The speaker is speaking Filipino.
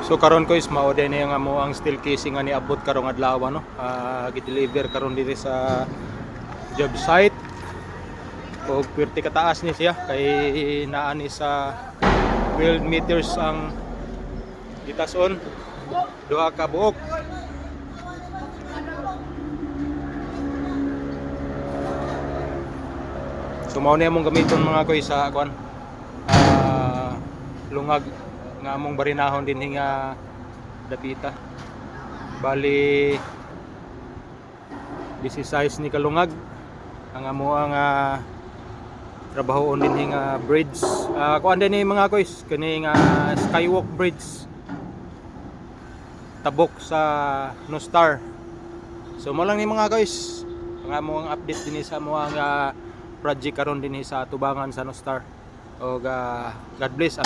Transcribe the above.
So karon ko is mao din nga mo ang steel casing nga niabot karong adlaw no. Gi-deliver karon diri sa job site. O perti kataas ni siya kay naa ni sa 12 meters ang gitason. Duha ka buok. So mao na among gamiton mga koy sa kuan. Lungag nga among barinahon din nga dapita. Bali 16 ni kalungag ang amo ang trabahoon din nga bridge. Kuan din ni mga koy kani nga skywalk bridge. Tabok sa Nostar. So mo lang ni mga guys, nga mo ang update din sa mo ang project karon din sa tubangan sa Nostar. O God bless.